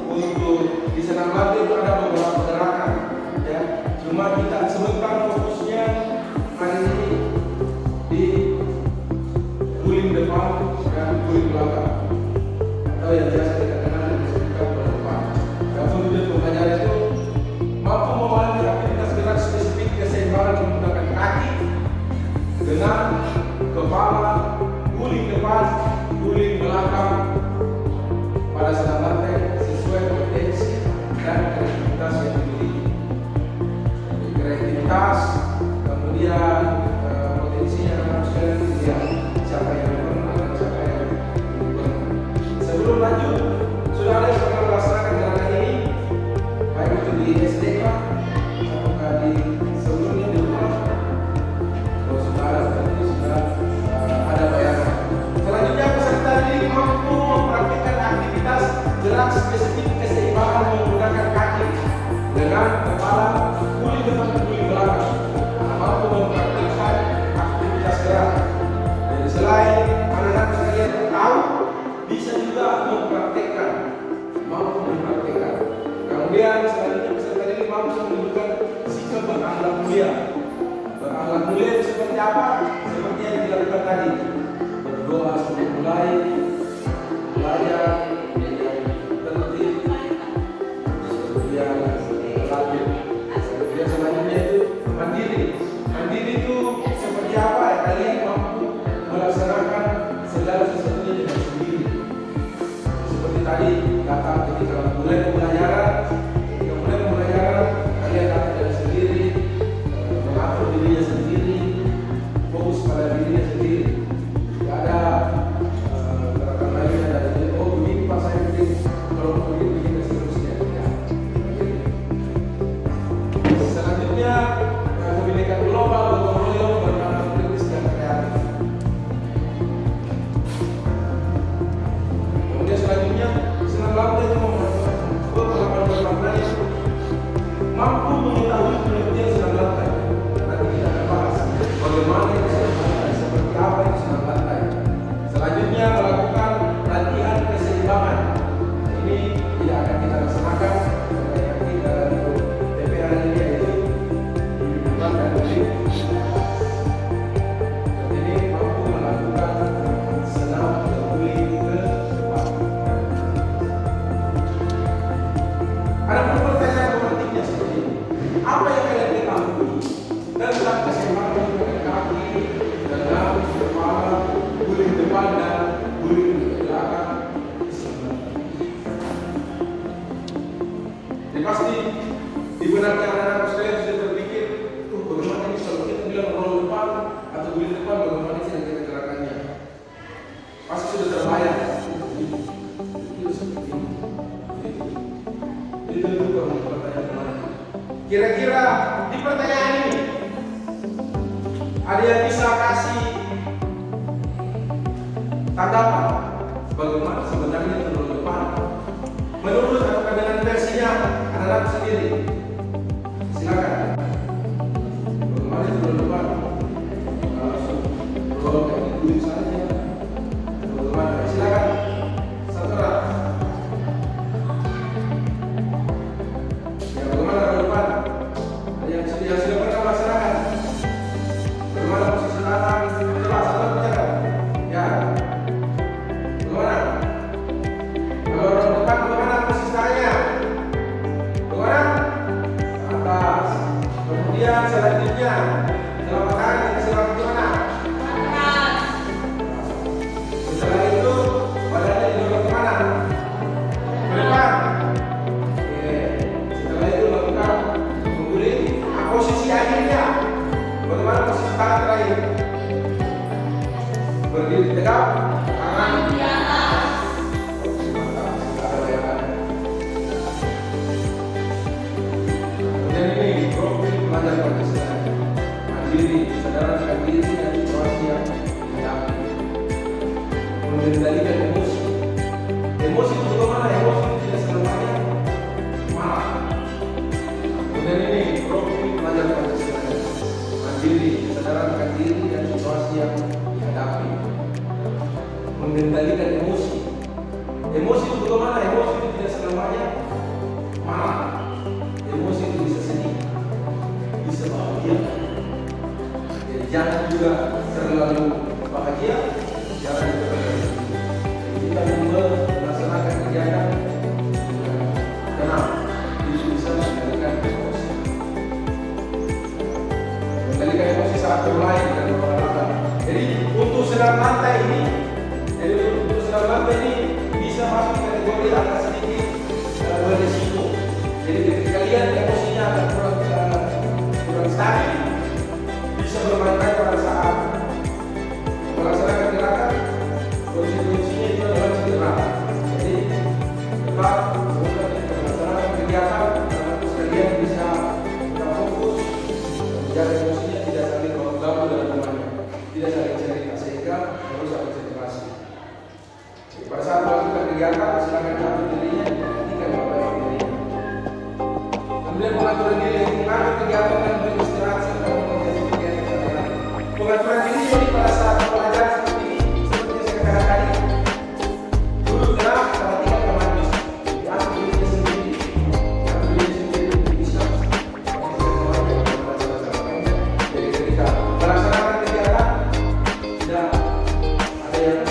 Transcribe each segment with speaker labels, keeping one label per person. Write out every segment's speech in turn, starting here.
Speaker 1: untuk di senam lantai itu ada beberapa gerakan, ya. Cuma kita sebentar fokusnya hari ini di guling depan dan guling belakang, atau yang biasa kita kenal dengan sebutan bola depan. Dan tujuan pembelajaran itu mampu memahami aktivitas gerak spesifik keseimbangan menggunakan kaki dengan kepala, guling depan, guling belakang pada senam lantai sesuai potensi dan kreativitas yang dimiliki. Kreativitas, kemudian potensinya harusnya dilihat siapa yang pernah dan siapa yang belum pernah. Sebelum lanjut, sudah ada yang pernah melaksanakan gerakan ini, baik itu di SDK atau di sebelumnya di rumah. Kalau sudah ada, berarti sudah ada bayangan. Selanjutnya peserta ini mampu mempraktikkan aktivitas gerak spesifik keseimbangan menggunakan kaki dengan kepala, guling depan dan guling belakang. Mampu mempraktikkan aktivitas gerak. Jadi selain anak-anak sekalian tahu, bisa juga mempraktikkan, mampu mempraktikkan. Kemudian selanjutnya peserta ini mampu menunjukkan sikap berakhlak mulia. Berakhlak mulia itu seperti apa? Seperti yang dilakukan tadi. Berdoa sebelum mulai, belajar yang tertib, kemudian lanjut. Kemudian selanjutnya itu mandiri. Mandiri itu seperti apa? Ya, kalian mampu melaksanakan segala sesuatunya dengan sendiri. Seperti tadi datang ketika mulai pembelajaran, kalian datang dengan sendiri, mengatur dirinya sendiri, fokus pada dirinya sendiri. Tidak ada gerakan lainnya dari oh begini pak saya begini, kalau begini seterusnya. Ya. Selanjutnya kebinekaan global, gotong royong, bermakna kritis dan kreatif. Kemudian selanjutnya senam lantai itu pengalaman mampu mengetahui penelitian senam lantai. Nanti kita akan bahas bagaimana itu senam lantai, seperti apa itu senam lantai. Selanjutnya melakukan latihan keseimbangan. Ini tidak akan kita laksanakan yang kita TPA ini yaitu depan dan guling. Ini mampu melakukan senam guling ke depan. Ada pertanyaan romantiknya seperti ini. Apa yang kalian ketahui tentang keseimbangan menggunakan kaki dengan kepala, guling depan dan guling belakang? Jadi pasti di benaknya anak-anak sekalian sudah terpikir, bagaimana ini kalau kita bilang roll depan atau guling depan, bagaimana sih kita gerakannya? Pasti sudah terbayang. Itu seperti ini. Itu juga pertanyaan kemarin. Kira-kira di pertanyaan ini ada yang bisa kasih tanggapan bagaimana sebenarnya itu depan menurut atau dengan versinya anak-anak sendiri? Silakan. Bagaimana itu depan? Kalau kayak gitu saja. Bagaimana? Silakan. Satu orang. Yang sudah pernah melaksanakan, bagaimana posisi tangan, coba satu bicara, ya, bagaimana? Kalau orang depan bagaimana posisi tangannya? Bagaimana? Atas. Kemudian selanjutnya, telapak tangan dikasih lagi ke mana? Atas. Setelah itu badannya didorong ke mana? Ke depan. Oke. Setelah itu lakukan posisi akhirnya, bagaimana posisi tangan terakhir? Berdiri tegak, tangan di atas. Kemudian ini profil pelajar Pancasila, mandiri, saudara diri dan situasi yang dihadapi, mengendalikan emosi. Emosi itu bagaimana? Emosi itu tidak selamanya marah. Kemudian ini profil pelajar Pancasila, mandiri, saudara diri dan situasi yang dihadapi, mengendalikan emosi. Emosi itu bagaimana? Emosi itu tidak selamanya marah, emosi itu bisa sedih, bisa bahagia. Jadi jangan juga terlalu bahagia, jangan juga terlalu sedih. Jadi kita melaksanakan kegiatan tenang, itu bisa mengendalikan emosi. Mengendalikan emosi saat bermain dan berolahraga. Jadi untuk senam lantai ini, bisa masuk kategori agak sedikit berisiko. Jadi ketika kalian emosinya agak kurang stabil, bisa bermain-main pada saat melaksanakan gerakan, konsekuensinya itu adalah cedera. Jadi tetap melaksanakan kegiatan, terus kalian bisa fokus, menjaga emosinya tidak saling baku-baku dalam rumahnya, tidak saling cerita sehingga harus ada konsentrasi. Pada saat melakukan kegiatan, silakan catat dirinya, perhatikan baik-baik dirinya. Kemudian pengaturan diri mengatur kegiatan dan beristirahat serta mengerjakan kegiatan sehari-hari. Pengaturan diri ini pada saat pelajaran seperti ini, seperti yang saya katakan tadi, duduk tenang, perhatikan kemana diatur dirinya sendiri, bisa. Jadi ketika melaksanakan kegiatan, tidak ada yang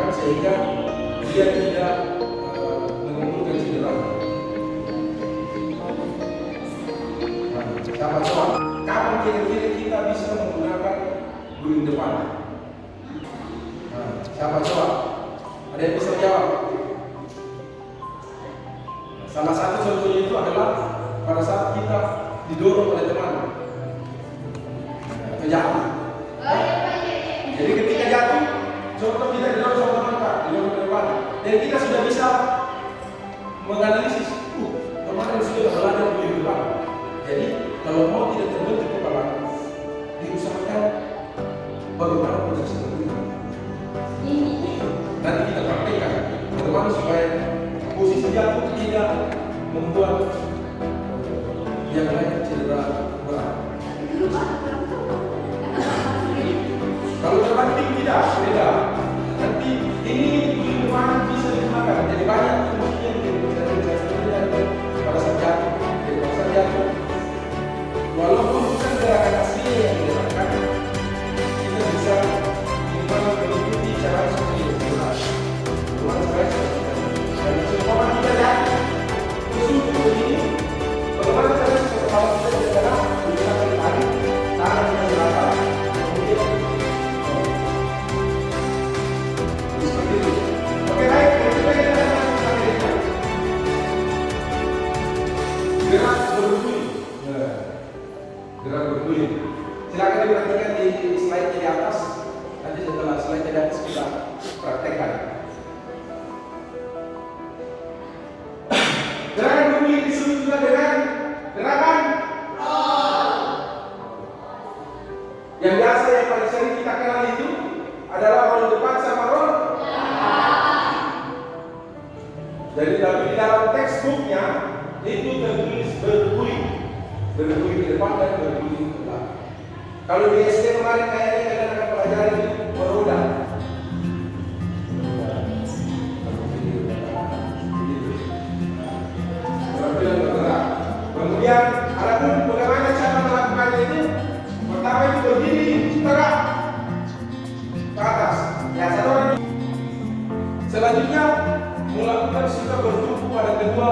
Speaker 1: sehingga dia tidak menimbulkan cedera. Dapat soal, kapan kira-kira kita bisa menggunakan guling depan? Siapa soal? Ada yang bisa jawab? Salah satu contohnya itu adalah pada saat kita didorong oleh teman jatuh. Jadi ketika jatuh, contoh kita didorong sama teman Pak, didorong ke depan, dan kita sudah bisa menganalisis, kemarin sudah belajar guling depan. Jadi kalau mau tidak terbentuk kepala, diusahakan bagaimana posisi berdiri. Nanti kita praktekkan bagaimana supaya posisi jatuh tidak membuat yang lain cedera berat. Kalau terbanting tidak beda. Nanti ini guling depan bisa digunakan. Jadi banyak fungsi yang bisa digunakan pada saat jatuh. Jadi pada saat jatuh, walaupun bukan gerakan asli yang dilakukan, kita bisa mengikuti cara seperti itu. Bagaimana supaya dan semua kita jatuh khusus ini, bagaimana cara kalau kita bergerak bisa tarik tangan kita ke belakang, kemudian seperti itu. Oke, baik, kita gerak berguling. Gerak berguling. Silakan diperhatikan di slide di atas. Nanti setelah slide di atas kita praktekkan. Gerakan berguling disebut juga dengan gerakan roll. Yang biasa yang paling sering kita kenal itu adalah roll depan sama roll. Jadi dalam dalam textbooknya itu tertulis berguling ke depan dan berguling ke belakang. Kalau di SD kemarin kayaknya kalian akan pelajari beroda. Kemudian adapun bagaimana cara melakukannya itu, pertama itu berdiri tegak ke atas, ya satu orang. Selanjutnya melakukan sikap bertumpu pada kedua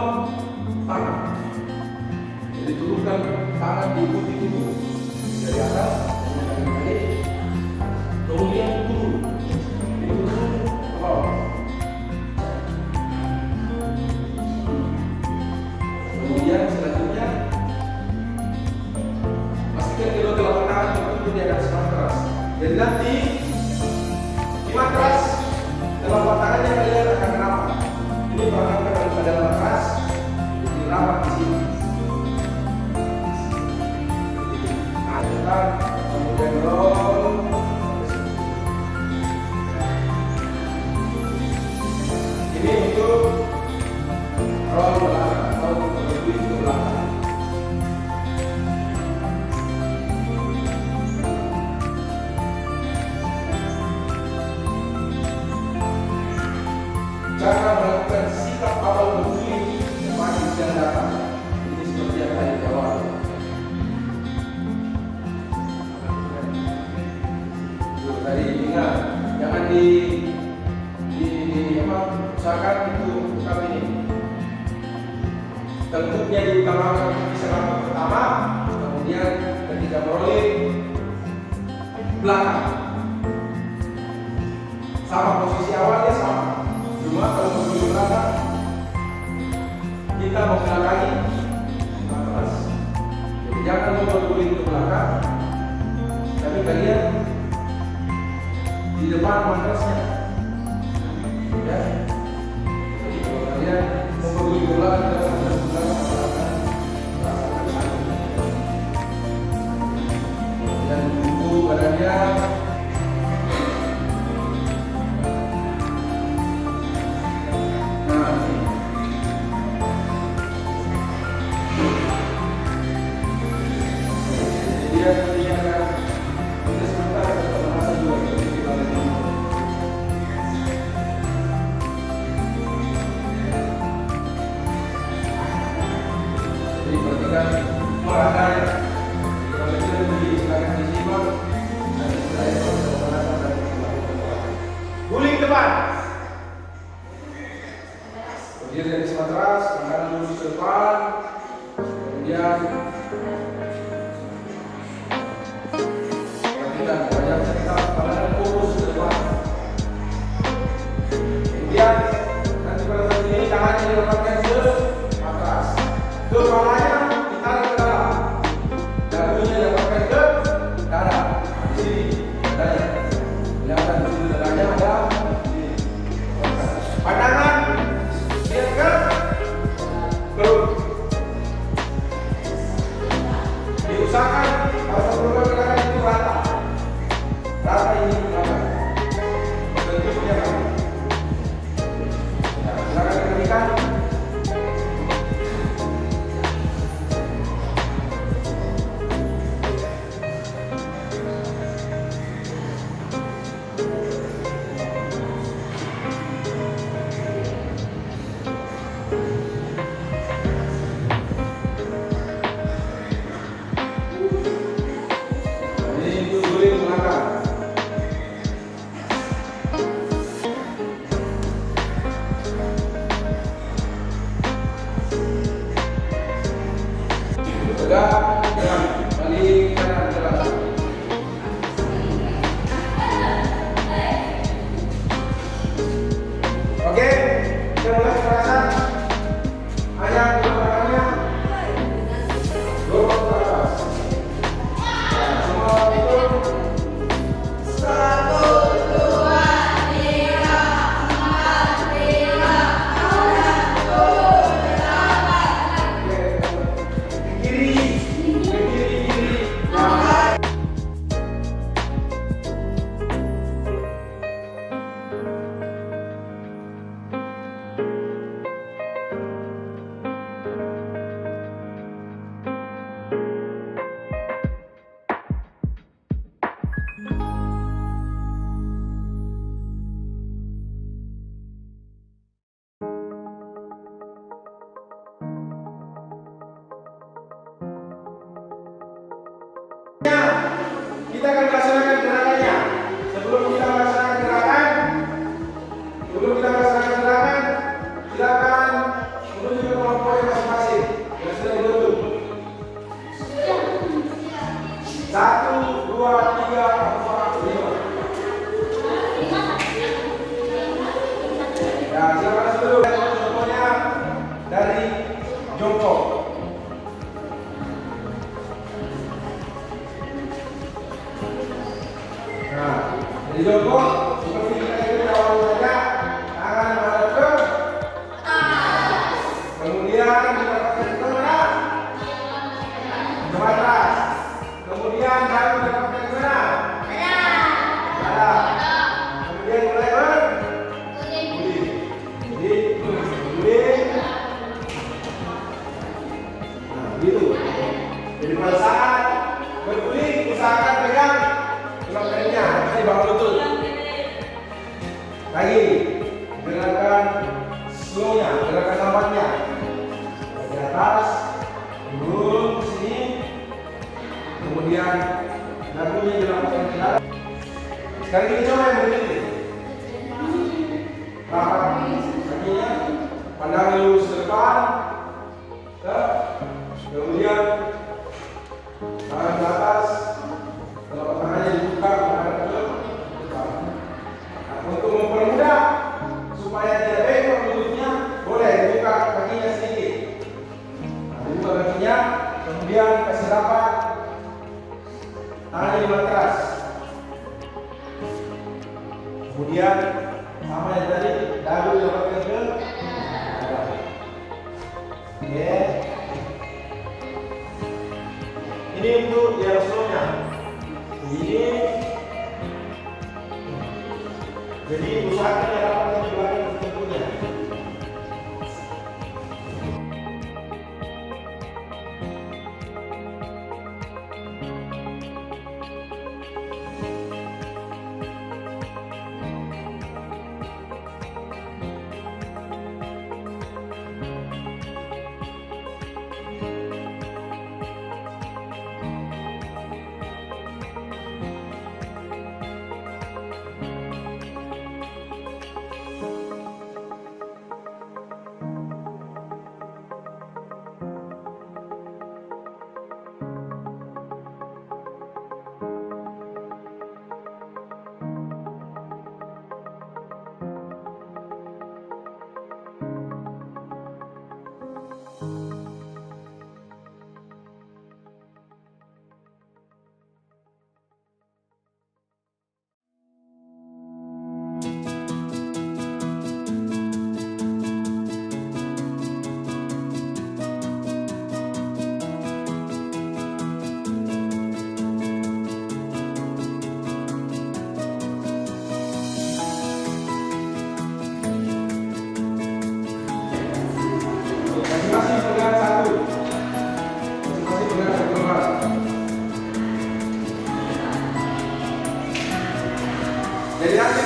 Speaker 1: tangan. Jadi turunkan tangan diikuti tubuh dari atas, kemudian turun, turun ke bawah. Kemudian selanjutnya pastikan kedua telapak tangan bertumpu di atas matras. Jadi nanti di matras telapak tangannya kalian akan rapat. Ini perangkat kalau pada matras jadi rapat di sini. Kemudian roll. Ini untuk roll belakang atau berguling ke belakang. Cara melakukan sikap awal berguling maju dan datang. Ini seperti yang tadi di awal. Tadi ingat, jangan usahakan itu kami ini. Tentunya diutamakan di serangan pertama, kemudian ketika rolling belakang. Sama posisi awalnya sama. Cuma kalau berguling belakang, kita membelakangi matras. Jadi jangan berguling ke belakang, tapi kalian di depan matrasnya, ya. Jadi kalau kalian mau berguling ke belakang, dan tunggu badannya. Guling depan. Berdiri dari matras, tangan lurus ke depan. Kemudian perhatikan wajah kita, tangan fokus ke depan. Kemudian nanti pada saat ini tangannya dilepaskan ke matras. Kepalanya ditarik ke dalam. Dagunya dilepaskan ke dada. Di sini dadanya. Kelihatan di sini dadanya ada. Pandangan lihat ke perut. Diusahakan kalau program gerakan itu rata. Rata ini belakang. Bentuknya rata. Ya, silakan dikembalikan. Tegak, balik kanan ke belakang. Oke, kita mulai gerakan. Hanya gerakannya dorong ke atas. Semua itu 1, 2, 3, 4, 5, 6, 7, 8. kita akan melaksanakan gerakannya. Sebelum kita melaksanakan gerakan, silakan menuju ke kelompok masing-masing yang sudah dibentuk. 1, 2, 3, 4, 5. Ya, silakan dulu. Contohnya dari jongkok. Nah, dari jongkok seperti kita ikuti awal saja, tangan menghadap ke atas. Kemudian didapatkan ke mana? Ke atas. Kemudian baru didapatkan ke mana? Kemudian mulai berguling. Guling. Nah, begitu. Jadi pada saat berguling usahakan pegang tulang kirinya, di bawah lutut. Lagi gerakan slownya, gerakan lambatnya. Dari atas, turun ke sini, kemudian dagunya dilakukan ke dalam. Sekarang kita coba yang berdiri. Tapak kakinya, pandang lurus ke depan, kemudian tangan ke atas, telapak tangannya dibuka menghadap ke depan. Nah, untuk mempermudah supaya tidak bengkok lututnya, boleh dibuka kakinya sedikit. Nah, dibuka kakinya, kemudian kasih rapat, tangannya di matras. Kemudian sama yang tadi, dagu didapatkan ke dada. Oke. Ini untuk yang slownya. Ini. Jadi usahakan yang rapatkan di belakang tentunya. Masing-masing pegang satu. Masing-masing pegang satu lembar. Jadi nanti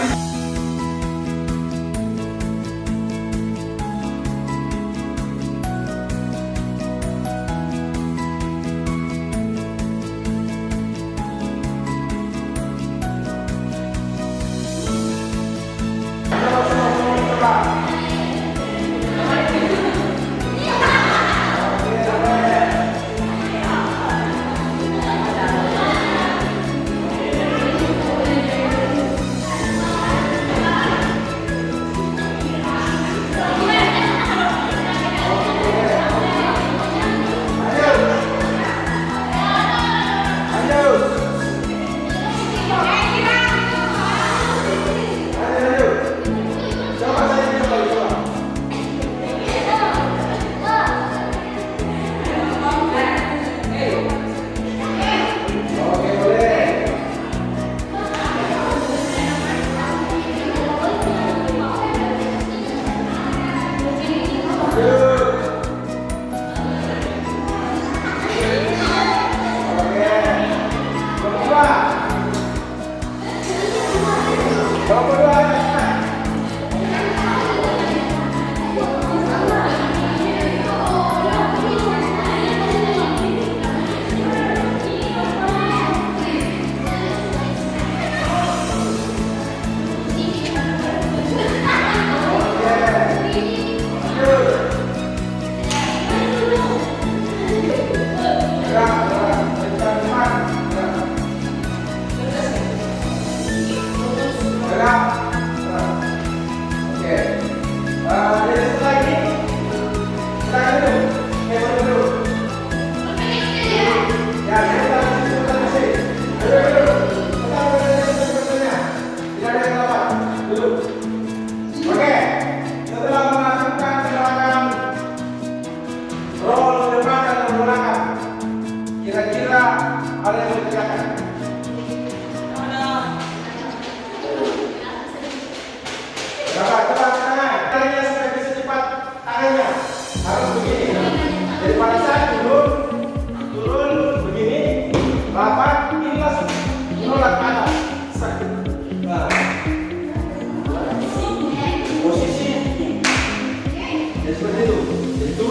Speaker 1: kita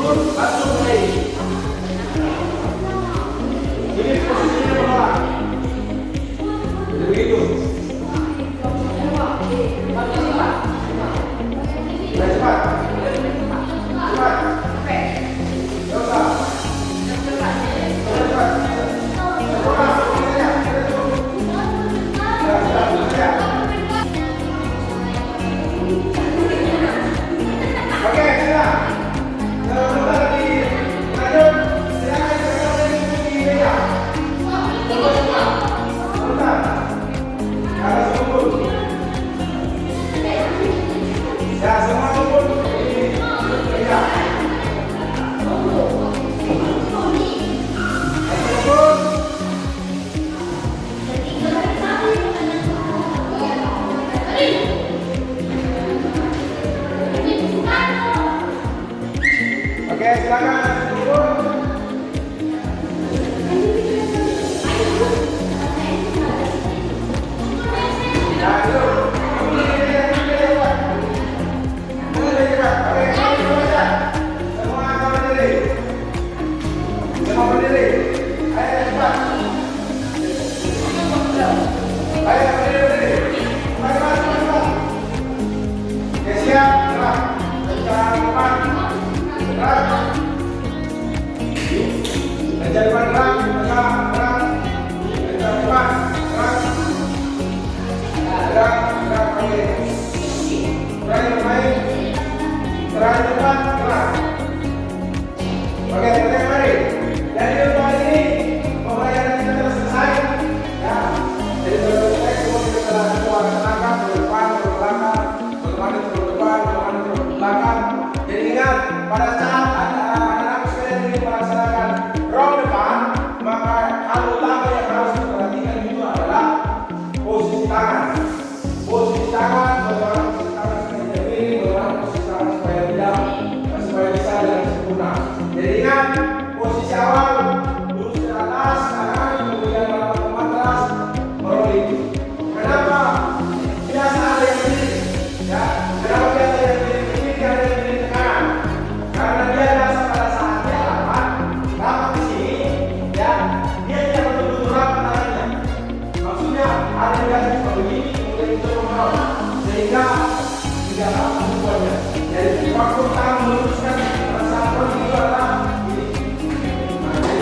Speaker 1: langsung mulai. Ini posisinya menolak. Jadi begitu. Nah, cepat. Cepat. Coba. Cepat. Oke, sudah. Sebentar lagi lanjut. Silakan silakan mengikuti meja. Sebentar. Harus kumpul. Ya, semua kumpul di meja. Oke, silakan kumpul. Nah, itu. Semua berdiri. Ayo cepat. Ayo berdiri. Cepat. Oke, siap. Gerak. Kencang depan. Gerak. Kencang depan gerak. Gerak. Kencang depan gerak. Gerak. Oke. Terakhir bermain. Terakhir depan gerak. Oke, kita mari. Jadi untuk hari ini pembelajaran kita telah selesai. Ya, jadi selesai semua kita telah laksanakan ke depan, ke belakang, bagaimana ke depan, bagaimana ke belakang. Jadi ingat pada saat anak-anak sekalian ini melaksanakan roll depan, maka hal utama yang harus diperhatikan itu adalah posisi tangan. Posisi tangan, bagaimana posisi tangan supaya miring, bagaimana posisi tangan supaya tidak, supaya bisa dengan sempurna. Jadi ingat posisi awal lurus ke atas kanan, kemudian melangkah ke matras, rolling. Kenapa? Biasa ada yang miring, ya. Kenapa biasa ada yang miring ke kiri, ada yang miring ke kanan? Karena dia biasa pada saat dia rapat di sini, ya, dia tidak betul-betul rapat tangannya. Maksudnya ada yang biasa seperti begini, kemudian itu menolak, sehingga tidak rapat semuanya. Jadi waktu tangan meluruskan pada saat rolling itu adalah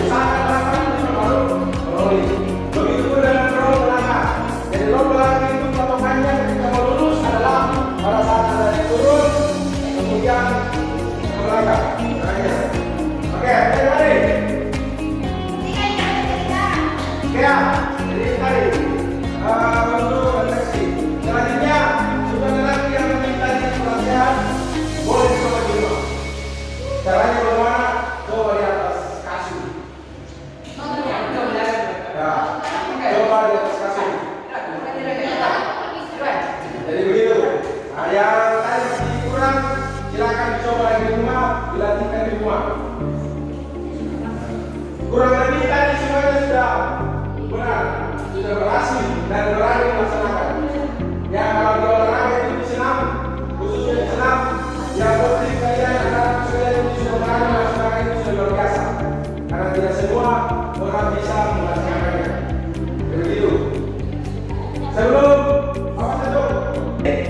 Speaker 1: sangat rapat baru rolling. Begitu dengan roll belakang. Jadi roll belakang itu patokannya ketika mau lurus adalah pada saat ada yang turun, kemudian ke belakang. Oke, mari. Ya, jadi tadi untuk refleksi. Selanjutnya sudah ada lagi yang meminta pelatihan, boleh coba di rumah. Caranya bagaimana? Coba di atas kasur. Ya, coba di atas kasur. Jadi begitu. Yang tadi masih kurang, silakan dicoba di rumah, dilatihkan di rumah. Kurang lebih tadi semuanya sudah benar, sudah berhasil dan berani melaksanakan. Ya, kalau di olahraga itu senam, khususnya di senam, yang penting kalian anak sekalian itu sudah berani melaksanakan itu sudah luar biasa. Karena tidak semua orang bisa melaksanakannya. Begitu. Sebelum apa satu?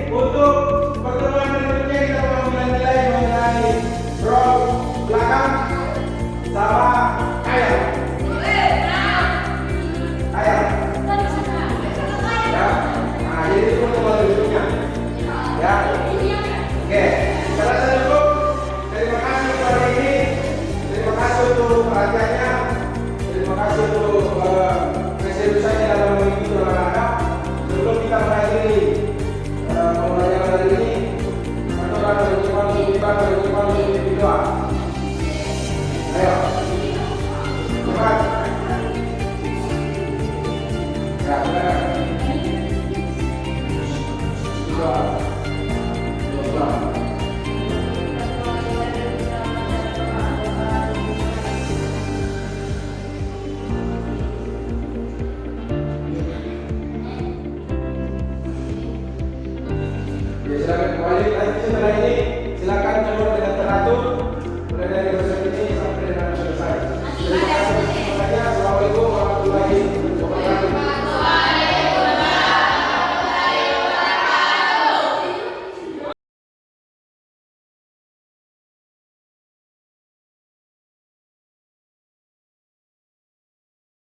Speaker 1: Untuk pertemuan berikutnya kita mengambil nilai mengenai roll belakang sama